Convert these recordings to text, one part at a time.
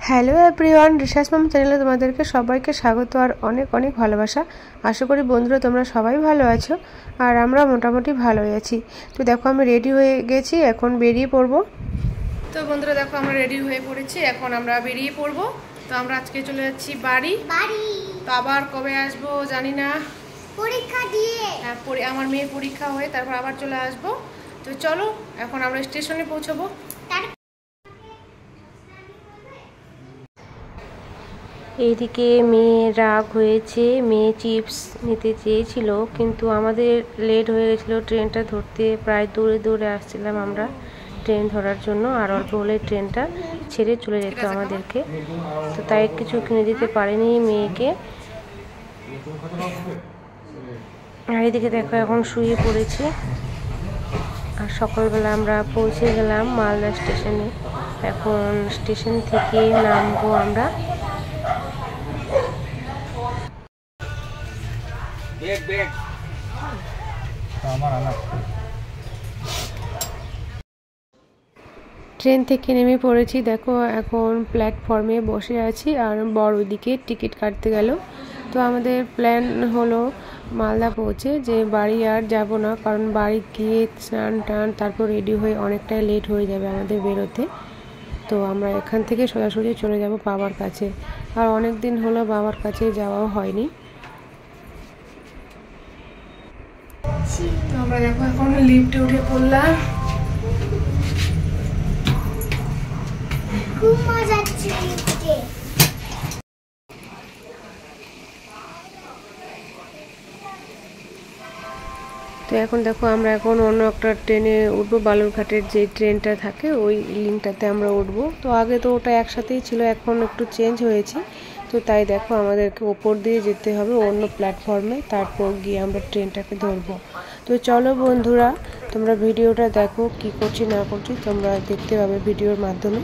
Hello everyone, research মাম চ্যানেলে তোমাদেরকে সবাইকে স্বাগত আর অনেক অনেক ভালোবাসা। আশা করি বন্ধুরা তোমরা সবাই ভালো আছো আর আমরা মোটামুটি ভালোই আছি। তো দেখো আমি রেডি হয়ে গেছি, এখন বেরিয়ে পড়বো। তো বন্ধুরা দেখো আমরা রেডি হয়ে পড়েছি, এখন আমরা বেরিয়ে পড়বো। তো আমরা আজকে চলে যাচ্ছি বাড়ি। তো আবার কবে আসবো জানি না, পরীক্ষা দিয়ে আমার মেয়ে পরীক্ষা হয়ে তারপর আবার চলে আসবো। তো চলো এখন আমরা স্টেশনে পৌঁছবো। এইদিকে মেয়ে রাগ হয়েছে, মেয়ে চিপস নিতে চেয়েছিল কিন্তু আমাদের লেট হয়ে গেছিলো ট্রেনটা ধরতে। প্রায় দৌড়ে দৌড়ে আসছিলাম আমরা ট্রেন ধরার জন্য, আর অল্প হলে ট্রেনটা ছেড়ে চলে যেত আমাদেরকে। তো তাই কিছু কিনে দিতে পারিনি মেয়েকে। আর এদিকে দেখো এখন শুয়ে পড়েছি। আর সকালবেলা আমরা পৌঁছে গেলাম মালদা স্টেশনে। এখন স্টেশন থেকে নামবো আমরা। ট্রেন থেকে নেমে পড়েছি, দেখো এখন প্ল্যাটফর্মে বসে আছি আর বড় ওইদিকে টিকিট কাটতে গেল। তো আমাদের প্ল্যান হলো মালদা পৌঁছে যে বাড়ি আর যাব না, কারণ বাড়ি গিয়ে স্নান টান তারপর রেডি হয়ে অনেকটাই লেট হয়ে যাবে আমাদের বেরোতে। তো আমরা এখান থেকে সোজাসুজি চলে যাব বাবার কাছে, আর অনেক দিন হলো বাবার কাছে যাওয়াও হয়নি। আমরা দেখো এখন লিফটে উঠে পড়লাম। খুব মজা হচ্ছে লিফটে। তো এখন দেখো আমরা এখন অন্য একটা ট্রেনে উঠবো, বালুরঘাটের যে ট্রেনটা থাকে ওই লিঙ্কটাতে আমরা উঠবো। তো আগে তো ওটা একসাথেই ছিল, এখন একটু চেঞ্জ হয়েছে। তো তাই দেখো আমাদেরকে ওপর দিয়ে যেতে হবে অন্য প্ল্যাটফর্মে, তারপর গিয়ে আমরা ট্রেনটাকে ধরবো। তো চলো বন্ধুরা, তোমরা ভিডিওটা দেখো, কি করছি না করছি তোমরা দেখতে পাবে ভিডিওর মাধ্যমে।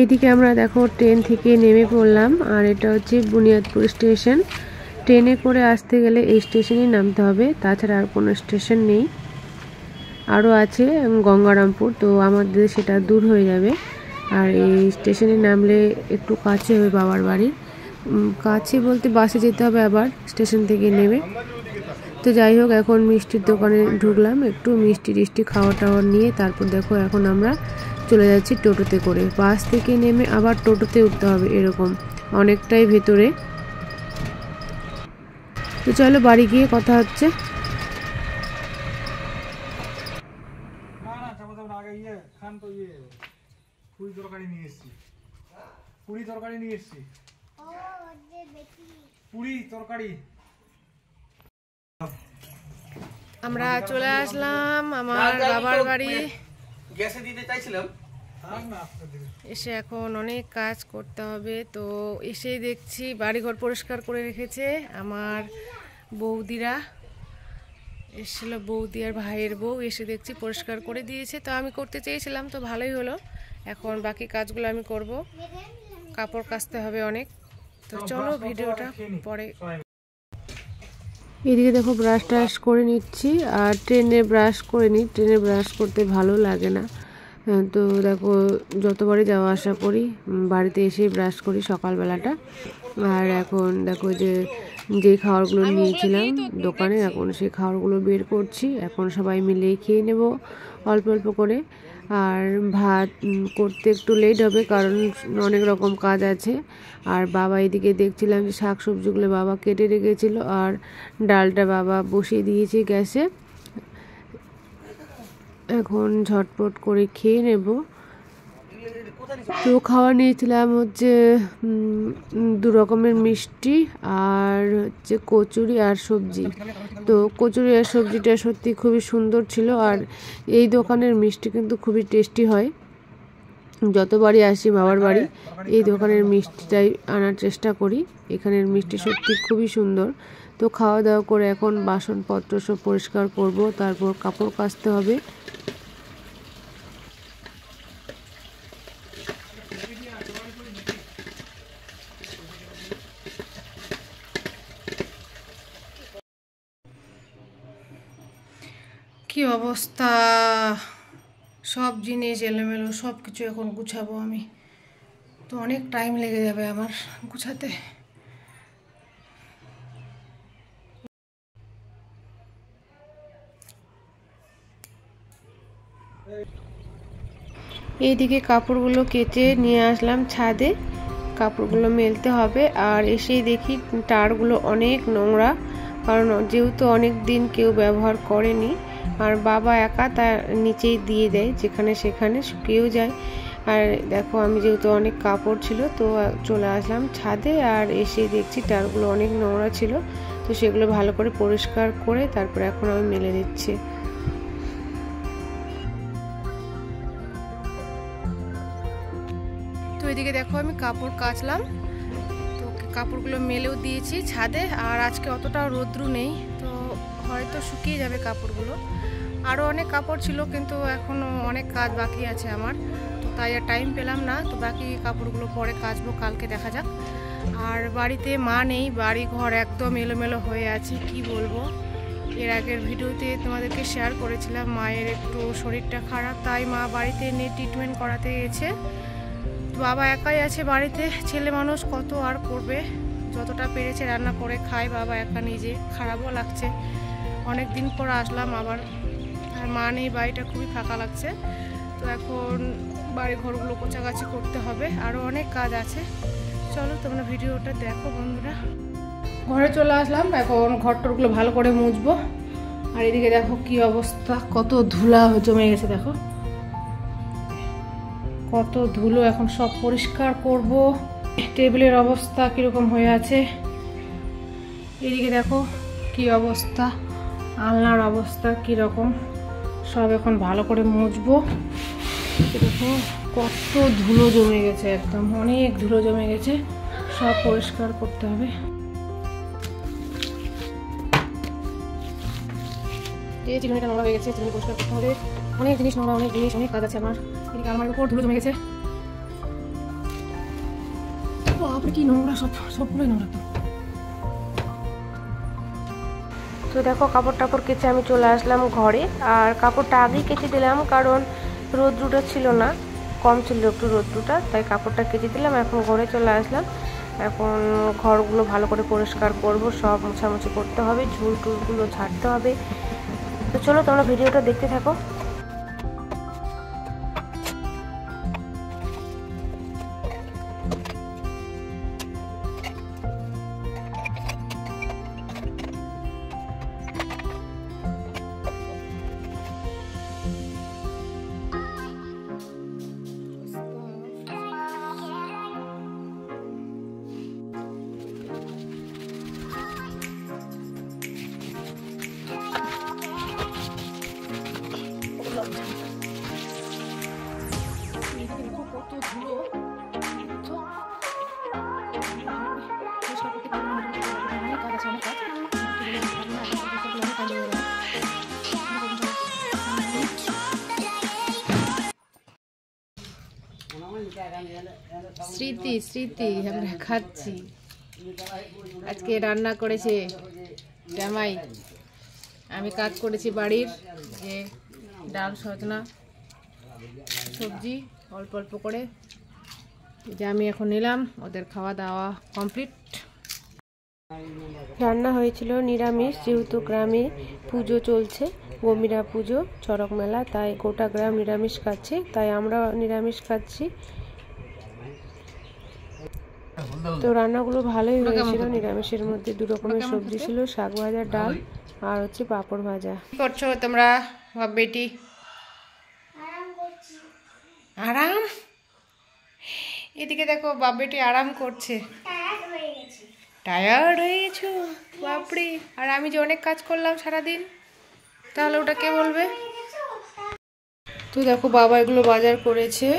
এইদিকে আমরা দেখো ট্রেন থেকে নেমে পড়লাম, আর এটা হচ্ছে বুনিয়াদপুর স্টেশন। ট্রেনে করে আসতে গেলে এই স্টেশনেই নামতে হবে, তাছাড়া আর কোনো স্টেশন নেই। আরও আছে গঙ্গারামপুর, তো আমাদের সেটা দূর হয়ে যাবে। আর এই স্টেশনে নামলে একটু কাছে হবে বাবার বাড়ি, কাছে বলতে বাসে যেতে হবে আবার স্টেশন থেকে নেমে। তো যাই হোক, এখন মিষ্টির দোকানে ঢুকলাম, একটু মিষ্টি টিষ্টি খাওয়া টাওয়া নিয়ে তারপর দেখো এখন আমরা চলে যাচ্ছি টোটোতে করে। বাস থেকে নেমে আবার টোটোতে উঠতে হবে, এরকম অনেকটাই ভেতরে। তো চলো বাড়ি গিয়ে কথা হচ্ছে। আমরা চলে আসলাম আমার বাবার বাড়ি। এসে এখন অনেক কাজ করতে হবে, তো এসেই দেখছি বাড়িঘর পরিষ্কার করে রেখেছে আমার বৌদিরা। এসেছিল বৌদি আর ভাইয়ের বউ, এসে দেখছি পরিষ্কার করে দিয়েছে। তো আমি করতে চেয়েছিলাম, তো ভালোই হলো। এখন বাকি কাজগুলো আমি করব, কাপড় কাচতে হবে অনেক। তো চলো ভিডিওটা পরে। এদিকে দেখো ব্রাশ টাশ করে নিচ্ছি, আর ট্রেনে ব্রাশ করে নিই, ট্রেনে ব্রাশ করতে ভালো লাগে না। তো দেখো যতবারই যাওয়া আসা করি বাড়িতে এসেই ব্রাশ করি সকালবেলাটা। আর এখন দেখো যে খাবারগুলো নিয়েছিলাম দোকানে, এখন সেই খাবারগুলো বের করছি। এখন সবাই মিলেই খেয়ে নেব অল্প অল্প করে। আর ভাত করতে একটু লেট হবে, কারণ অনেক রকম কাজ আছে। আর বাবা এদিকে দেখছিলাম যে শাক সবজিগুলো বাবা কেটে রেখেছিল, আর ডালটা বাবা বসিয়ে দিয়েছে গ্যাসে। এখন ঝটপট করে খেয়ে নেব। তো খাওয়া নিয়েছিলাম হচ্ছে 2 রকমের মিষ্টি, আর হচ্ছে কচুরি আর সবজি। তো কচুরি আর সবজিটা সত্যি খুবই সুন্দর ছিল, আর এই দোকানের মিষ্টি কিন্তু খুবই টেস্টি হয়। যতবারই আসি বাবার বাড়ি এই দোকানের মিষ্টিটাই আনার চেষ্টা করি। এখানের মিষ্টি সত্যি খুবই সুন্দর। তো খাওয়া দাওয়া করে এখন বাসনপত্র সব পরিষ্কার করব, তারপর কাপড় কাচতে হবে। কি অবস্থা, সব জিনিস এলোমেলো, সব কিছু এখন গুছাবো আমি, তো অনেক টাইম লেগে যাবে আমার গুছাতে। এইদিকে কাপড়গুলো কেচে নিয়ে আসলাম ছাদে, কাপড়গুলো মেলতে হবে। আর এসেই দেখি টারগুলো অনেক নোংরা, কারণ যেহেতু অনেক দিন কেউ ব্যবহার করেনি, আর বাবা একা তার নিচেই দিয়ে দেয়, যেখানে সেখানে শুকিয়েও যায়। আর দেখো আমি যেহেতু অনেক কাপড় ছিল তো চলে আসলাম ছাদে, আর এসে দেখছি টারগুলো অনেক নোংরা ছিল, তো সেগুলো ভালো করে পরিষ্কার করে তারপরে এখন আমি মেলে দিচ্ছি। তো এদিকে দেখো আমি কাপড় কাচলাম, তো কাপড়গুলো মেলেও দিয়েছি ছাদে। আর আজকে অতটাও রোদ্রু নেই, তো হয়তো শুকিয়ে যাবে কাপড়গুলো। আরও অনেক কাপড় ছিল, কিন্তু এখনও অনেক কাজ বাকি আছে আমার, তো তাই আর টাইম পেলাম না। তো বাকি কাপড়গুলো পরে কাচবো, কালকে দেখা যাক। আর বাড়িতে মা নেই, বাড়ি ঘর একদম এলোমেলো হয়ে আছে, কি বলবো। এর আগের ভিডিওতে তোমাদেরকে শেয়ার করেছিলাম মায়ের একটু শরীরটা খারাপ, তাই মা বাড়িতে নিয়ে ট্রিটমেন্ট করাতে গেছে। বাবা একাই আছে বাড়িতে, ছেলে মানুষ কত আর করবে, যতটা পেরেছে রান্না করে খায় বাবা একা নিজে। খারাপও লাগছে, অনেক দিন পর আসলাম আবার, আর মা নেই, বাড়িটা খুবই ফাঁকা লাগছে। তো এখন বাড়ি ঘরগুলো কোচাকাচি করতে হবে, আরও অনেক কাজ আছে। চলো তোমরা ভিডিওটা দেখো বন্ধুরা। ঘরে চলে আসলাম, এখন ঘরটরগুলো ভালো করে মুছবো। আর এদিকে দেখো কি অবস্থা, কত ধুলা জমে গেছে, দেখো কত ধুলো। এখন সব পরিষ্কার করব। টেবিলের অবস্থা কিরকম হয়ে আছে, এদিকে দেখো কি অবস্থা, আলনার অবস্থা কিরকম, সব এখন ভালো করে মুছবো। দেখো কত ধুলো জমে গেছে, একদম অনেক ধুলো জমে গেছে, সব পরিষ্কার করতে হবে। এই চিকনিটা নোংরা হয়ে গেছে, চিকনি পরিষ্কার করতে হবে। অনেক জিনিস নোংরা, অনেক জিনিস, অনেক কাজ আছে আমার। এদিকে আমার উপর ধুলো জমে গেছে, বাপরে কি নোংরা, সবগুলোই নোংরা। তো দেখো কাপড় টাপড় কেচে আমি চলে আসলাম ঘরে। আর কাপড়টা আগেই কেচে দিলাম, কারণ রোদ্রুটা ছিল না, কম ছিল একটু রোদ্রুটা, তাই কাপড়টা কেচে দিলাম। এখন ঘরে চলে আসলাম, এখন ঘরগুলো ভালো করে পরিষ্কার করব, সব মোছামুছি করতে হবে, ঝুল টুলগুলো ঝাড়তে হবে। তো চলো তোমরা ভিডিওটা দেখতে থাকো। স্মৃতি স্মৃতি আমরা খাচ্ছি, আজকে রান্না করেছে জামাই, আমি কাজ করেছি বাড়ির, যে ডাল সজনা সবজি অল্প অল্প করে, যে আমি এখন নিলাম, ওদের খাওয়া দাওয়া কমপ্লিট। রান্না হয়েছিল নিরামিষ, যেহেতু গ্রামে পুজো চলছে, গম্ভীরা পুজো, চড়ক মেলা, তাই গোটা গ্রাম নিরামিষ খাচ্ছে, তাই আমরা নিরামিষ খাচ্ছি। তো রান্নাগুলো ভালোই হয়েছিল, নিরামিষের মধ্যে 2 রকমের সবজি ছিল, শাক ভাজা, ডাল, আর হচ্ছে পাঁপড় ভাজা। কি করছো তোমরা বাপ বেটি? আরাম। এদিকে দেখো বাপ বেটি আরাম করছে, টায়ার্ড হয়ে গেছো বাপরে। আর আমি যে অনেক কাজ করলাম সারাদিন, তাহলে ওটা কে বলবে? তো দেখো বাবা এগুলো বাজার করেছে,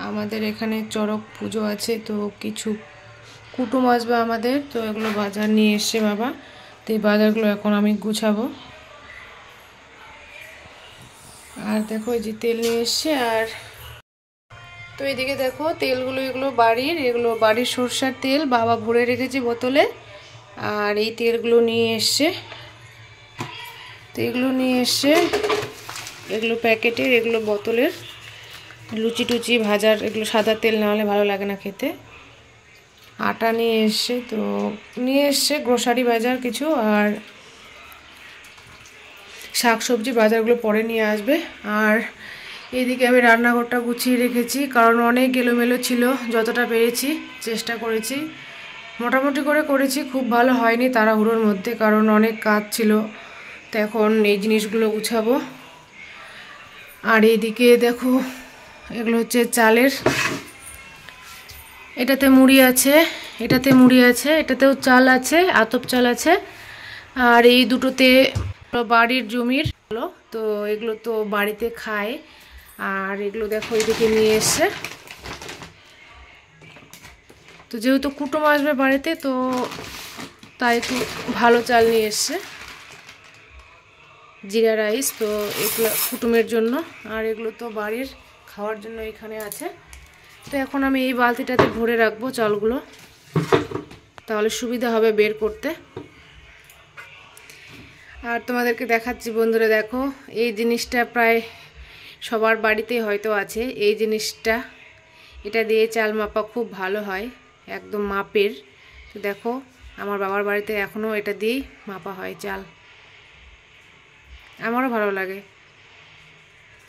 আমাদের এখানে চড়ক পুজো আছে, তো কিছু কুটুম আসবে আমাদের, তো এগুলো বাজার নিয়ে এসছে বাবা। তো এই বাজারগুলো এখন আমি গুছাবো। আর দেখো এই যে তেল নিয়ে এসছে। আর তো এদিকে দেখো তেলগুলো, এগুলো বাড়ির সরষার তেল বাবা ভরে রেখেছে বোতলে। আর এই তেলগুলো নিয়ে এসছে, এগুলো প্যাকেটের, এগুলো বোতলের। লুচি টুচি ভাজার এগুলো সাদা তেল না হলে ভালো লাগে না খেতে। আটা নিয়ে এসছে, তো নিয়ে এসছে গ্রোসারি বাজার কিছু, আর শাক সবজি বাজারগুলো পরে নিয়ে আসবে। আর এদিকে আমি রান্নাঘরটা গুছিয়ে রেখেছি, কারণ অনেক এলোমেলো ছিল। যতটা পেরেছি চেষ্টা করেছি, মোটামুটি করে করেছি, খুব ভালো হয়নি তাড়াহুড়োর মধ্যে, কারণ অনেক কাজ ছিল। তো এখন এই জিনিসগুলো গুছাবো। আর এইদিকে দেখো এগুলো হচ্ছে চালের, এটাতে মুড়ি আছে, এটাতেও চাল আছে, আতপ চাল আছে। আর এই দুটোতে বাড়ির জমির, তো এগুলো তো বাড়িতে খায়। আর এগুলো দেখো এদিকে নিয়ে এসছে, তো যেহেতু কুটুম আসবে বাড়িতে, তো তাই একটু ভালো চাল নিয়ে এসছে, জিরা রাইস। তো এগুলো কুটুমের জন্য, আর এগুলো তো বাড়ির খাওয়ার জন্য এখানে আছে। তো এখন আমি এই বালতিটাতে ভরে রাখবো চালগুলো, তাহলে সুবিধা হবে বের করতে। আর তোমাদেরকে দেখাচ্ছি বন্ধুরা, দেখো এই জিনিসটা প্রায় সবার বাড়িতেই হয়তো আছে। এই জিনিসটা, এটা দিয়ে চাল মাপা খুব ভালো হয়, একদম মাপের। তো দেখো আমার বাবার বাড়িতে এখনও এটা দিয়েই মাপা হয় চাল। আমারও ভালো লাগে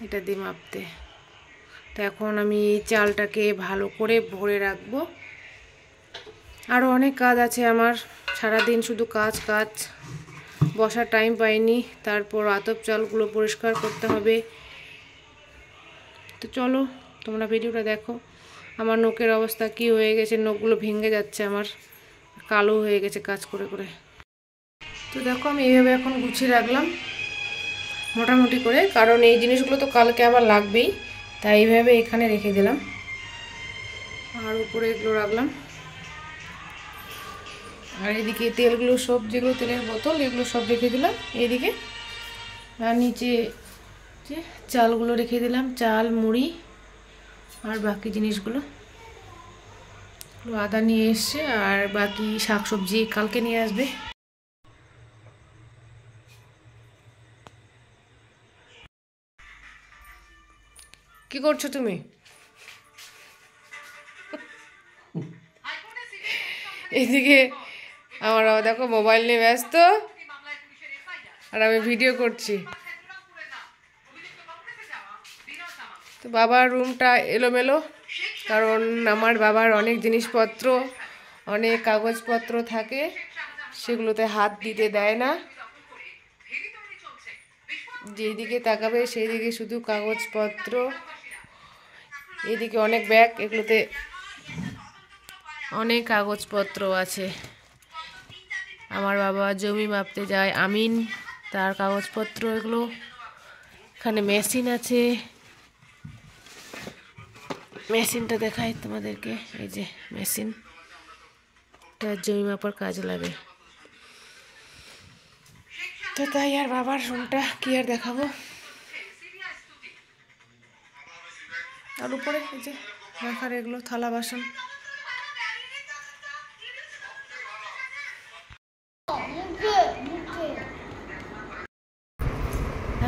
এটা দিয়ে মাপতে। তো এখন আমি এই চালটাকে ভালো করে ভরে রাখবো। আরও অনেক কাজ আছে আমার, সারাদিন শুধু কাজ, বসার টাইম পাইনি। তারপর আতপ চালগুলো পরিষ্কার করতে হবে। তো চলো তোমরা ভিডিওটা দেখো। আমার নখের অবস্থা কি হয়ে গেছে, নখগুলো ভেঙে যাচ্ছে আমার, কালো হয়ে গেছে কাজ করে করে। তো দেখো আমি এইভাবে এখন গুছিয়ে রাখলাম মোটামুটি করে, কারণ এই জিনিসগুলো তো কালকে আবার লাগবেই, তাই এইভাবে এখানে রেখে দিলাম। আর উপরে এগুলো রাখলাম। আর এদিকে তেলগুলো সব, যেগুলো তেলের বোতল, এগুলো সব রেখে দিলাম এদিকে। আর নিচে যে চালগুলো রেখে দিলাম, চাল, মুড়ি আর বাকি জিনিসগুলো। আদা নিয়ে এসছে, আর বাকি শাকসবজি কালকে নিয়ে আসবে। কি করছো তুমি? এদিকে আমার বাবা দেখো মোবাইল নিয়ে ব্যস্ত, আর আমি ভিডিও করছি। তো বাবার রুমটা এলোমেলো, কারণ আমার বাবার অনেক জিনিসপত্র, অনেক কাগজপত্র থাকে, সেগুলোতে হাত দিতে দেয় না। যেদিকে তাকাবে সেই দিকে শুধু কাগজপত্র। এদিকে অনেক ব্যাগ, এগুলোতে অনেক কাগজপত্র আছে। আমার বাবা জমি মাপতে যায়, আমিন, তার কাগজপত্র এগুলো। এখানে মেশিন আছে, মেশিনটা দেখাই তোমাদেরকে। এই যে মেশিন, তার জমি মাপার কাজ লাগে। তো তাই আর বাবার রুমটা কি আর দেখাবো। আর উপরে এই যে রাখার এগুলো থালা বাসন।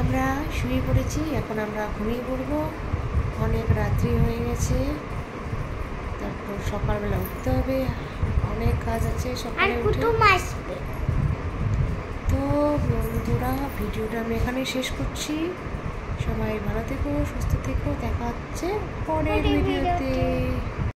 আমরা শুয়ে পড়েছি, এখন আমরা ঘুমিয়ে পড়বো। অনেক রাত্রি হয়ে গেছে, তারপর সকালবেলা উঠতে হবে, অনেক কাজ আছে সকালে উঠে। তো বন্ধুরা ভিডিওটা আমি এখানেই শেষ করছি। সবাই ভালো থেকো, সুস্থ থেকো, দেখা হচ্ছে পরের ভিডিওতে।